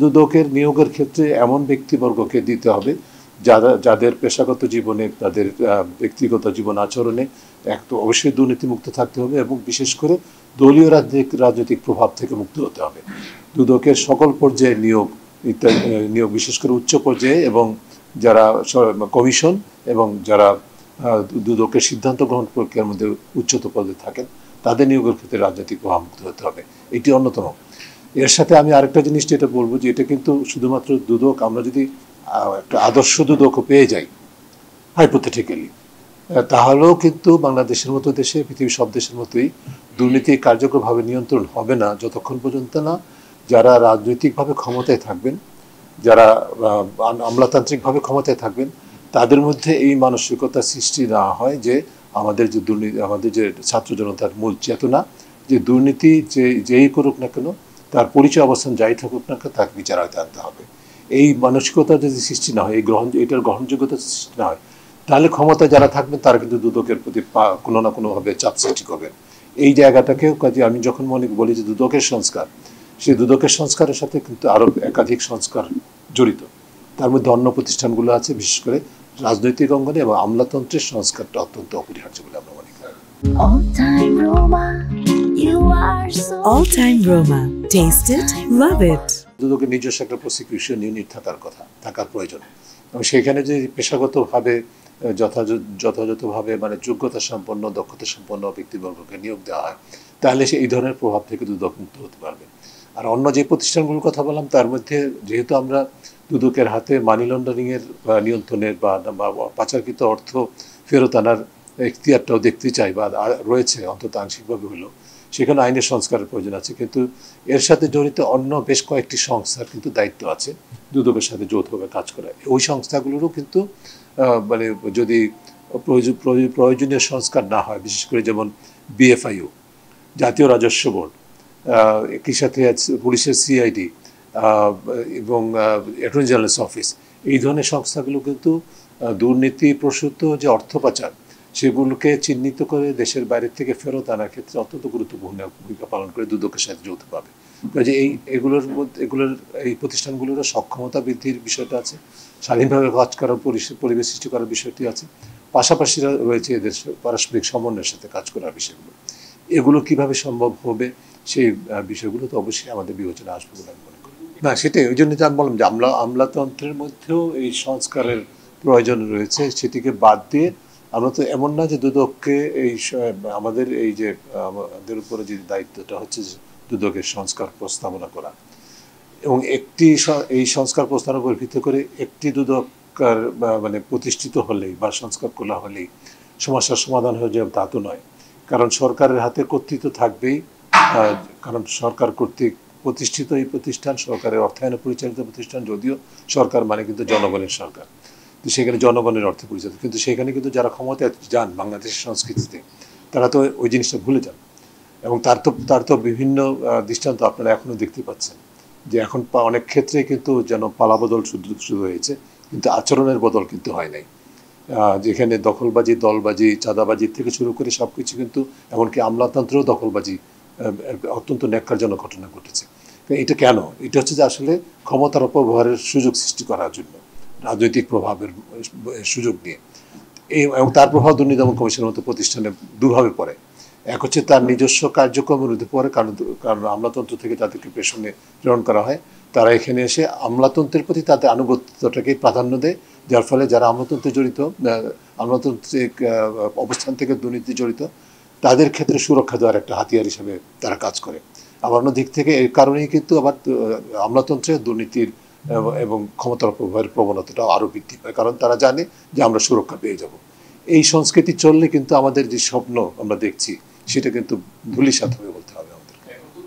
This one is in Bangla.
দুদকের নিয়োগের ক্ষেত্রে এমন ব্যক্তিবর্গকে দিতে হবে যাদের পেশাগত জীবনে, তাদের ব্যক্তিগত জীবন আচরণে তো অবশ্যই দুর্নীতিমুক্ত থাকতে হবে এবং বিশেষ করে দলীয় রাজনৈতিক প্রভাব থেকে মুক্ত হতে হবে। দুদকের সকল পর্যায়ে নিয়োগ বিশেষ করে উচ্চ পর্যায়ে এবং যারা কমিশন এবং যারা দুদকের সিদ্ধান্ত গ্রহণ প্রক্রিয়ার মধ্যে উচ্চতর পদে থাকেন তাদের নিয়োগের ক্ষেত্রে রাজনৈতিক প্রভাব মুক্ত হতে হবে, এটি অন্যতম। এর সাথে আমি আরেকটা জিনিস যেটা বলবো যে এটা কিন্তু শুধুমাত্র দুদক, আমরা যদি একটা আদর্শ দুদকও পেয়ে যাই হাইপোথেটিক্যালি, তাহলেও কিন্তু বাংলাদেশের মতো দেশে, পৃথিবীর সব দেশের মতোই দুর্নীতি কার্যকরভাবে নিয়ন্ত্রণ হবে না যতক্ষণ পর্যন্ত না যারা রাজনৈতিকভাবে ক্ষমতায় থাকবেন, যারা আমলাতান্ত্রিকভাবে ক্ষমতায় থাকবেন, তাদের মধ্যে এই মানসিকতা সৃষ্টি না হয় যে আমাদের যে ছাত্র জনতার মূল চেতনা যে দুর্নীতি যেই করুক না কেন, তার পরিচয় অবস্থান যাই থাকুক না কেন, তাকে বিচার আওতায় আনতে হবে। এই মানসিকতা যদি সৃষ্টি না হয়, এটার গ্রহণযোগ্যতা সৃষ্টি না হয়, তাহলে ক্ষমতা যারা থাকবেন তারা কিন্তু দুদকের প্রতি কোনো না কোনোভাবে চাপ সৃষ্টি করবেন। এই জায়গাটাকেও কাজে আমি যখন বলি যে দুদকের সংস্কার, সেই দুদকের সংস্কারের সাথে কিন্তু আরও একাধিক সংস্কার জড়িত। তার মধ্যে অন্য প্রতিষ্ঠানগুলো আছে, বিশেষ করে রাজনৈতিক অঙ্গনে এবং আমলাতন্ত্রের সংস্কারটা অত্যন্ত অপরিহার্য বলে আমরা মনে করি। All-time Roma. Taste it, love it. দুদকের নিজস্ব একটা প্রসিকিউশন ইউনিট থাকার প্রয়োজন এবং সেখানে যে পেশাগতভাবে যথাযথভাবে মানে যোগ্যতা সম্পন্ন, দক্ষতা সম্পন্ন ব্যক্তিবর্গকে নিয়োগ দেওয়া হয়, তাহলে এই ধরনের প্রভাব থেকে দুদক মুক্ত হতে পারবে। আর অন্য যে প্রতিষ্ঠানগুলোর কথা বললাম তার মধ্যে যেহেতু আমরা দুদকের হাতে মানি লন্ডারিংয়ের নিয়ন্ত্রণের বা পাচারকৃত অর্থ ফেরত আনার এখতিয়ারটাও দেখতে চাই বা রয়েছে অন্তত আংশিকভাবে হলো, সেখানে আইনের সংস্কারের প্রয়োজন আছে। কিন্তু এর সাথে জড়িত অন্য বেশ কয়েকটি সংস্থার কিন্তু দায়িত্ব আছে দুদকের সাথে যৌথভাবে কাজ করা। ওই সংস্থাগুলোরও কিন্তু মানে যদি প্রয়োজনীয় সংস্কার না হয়, বিশেষ করে যেমন বিএফআইও, জাতীয় রাজস্ব বোর্ড, একই সাথে পুলিশের সিআইডি এবং অ্যাটর্নি জেনারেলস অফিস, এই ধরনের সংস্থাগুলো কিন্তু দুর্নীতি প্রসূত যে অর্থ পাচার সেগুলোকে চিহ্নিত করে দেশের বাইরে থেকে ফেরত আনার ক্ষেত্রে অত্যন্ত গুরুত্বপূর্ণ ভূমিকা পালন করে দুদকের সাথে যৌথভাবে। যে এগুলোর এই প্রতিষ্ঠানগুলোরও সক্ষমতা বৃদ্ধির বিষয়টা আছে, স্বাধীনভাবে কাজ করার পরিবেশ সৃষ্টি করার বিষয়টি আছে, পাশাপাশি রয়েছে এদের পারস্পরিক সমন্বয়ের সাথে কাজ করার বিষয়গুলো। এগুলো কিভাবে সম্ভব হবে সেই বিষয়গুলো তো অবশ্যই আমাদের বিবেচনা আসবে বলে আমি মনে করি। না, সেটাই, ওই জন্য আমি বললাম যে আমলাতন্ত্রের মধ্যেও এই সংস্কারের প্রয়োজন রয়েছে। সেটিকে বাদ দিয়ে আমরা তো এমন না যে দুদককে আমাদের আমাদের উপরে যে দায়িত্বটা হচ্ছে দুদকের সংস্কার প্রস্তাবনা করা এবং এই সংস্কার প্রস্তাবনার ভিত্তি করে একটি দুদক মানে প্রতিষ্ঠিত হলেই বা সংস্কার করা হলেই সমস্যার সমাধান হয়ে যাবে তা তো নয়। কারণ সরকারের হাতে কর্তৃত্ব থাকবেই, কারণ সরকার কর্তৃক প্রতিষ্ঠিত এই প্রতিষ্ঠান, সরকারের অর্থায়নে পরিচালিত প্রতিষ্ঠান, যদিও সরকার মানে কিন্তু জনগণের সরকার, তো সেখানে জনগণের অর্থে পরিচালিত, কিন্তু সেখানে কিন্তু যারা ক্ষমতায় যান বাংলাদেশের সংস্কৃতিতে তারা তো ওই জিনিসটা ভুলে যান। এবং তার তো বিভিন্ন দৃষ্টান্ত আপনারা এখনও দেখতে পাচ্ছেন যে এখন অনেক ক্ষেত্রে কিন্তু যেন পালাবদল শুরু হয়েছে, কিন্তু আচরণের বদল কিন্তু হয় নাই। যেখানে দখলবাজি, দলবাজি, চাঁদাবাজি থেকে শুরু করে সব কিছু, কিন্তু এমনকি আমলাতন্ত্রেও দখলবাজি অত্যন্ত ন্যাক্কারজনক ঘটনা ঘটেছে। এটা কেন? এটা হচ্ছে যে আসলে ক্ষমতার অপব্যবহারের সুযোগ সৃষ্টি করার জন্য, রাজনৈতিক প্রভাবের সুযোগ নিয়ে। এবং তার প্রভাব দুর্নীতি দমন কমিশনের মতো প্রতিষ্ঠানে দুভাবে পড়ে। এক হচ্ছে তার নিজস্ব কার্যক্রমের মধ্যে পড়ে, কারণ আমলাতন্ত্র থেকে তাদেরকে প্রেষণে প্রেরণ করা হয়, তারা এখানে এসে আমলাতন্ত্রের প্রতি তাদের আনুগত্যটাকেই প্রাধান্য দেয়, যার ফলে যারা আমলাতন্ত্রে জড়িত, আমলাতান্ত্রিক অবস্থান থেকে দুর্নীতি জড়িত, তাদের ক্ষেত্রে সুরক্ষা দেওয়ার একটা হাতিয়ার হিসেবে তারা কাজ করে। আবার অন্য দিক থেকে এই কারণেই কিন্তু আবার আমলাতন্ত্রে দুর্নীতির এবং ক্ষমতার অপব্যবহারের প্রবণতাটাও আরও বৃদ্ধি পায়, কারণ তারা জানে যে আমরা সুরক্ষা পেয়ে যাব। এই সংস্কৃতি চললে কিন্তু আমাদের যে স্বপ্ন আমরা দেখছি সেটা কিন্তু ধূলিসাৎ হবে বলতে হবে।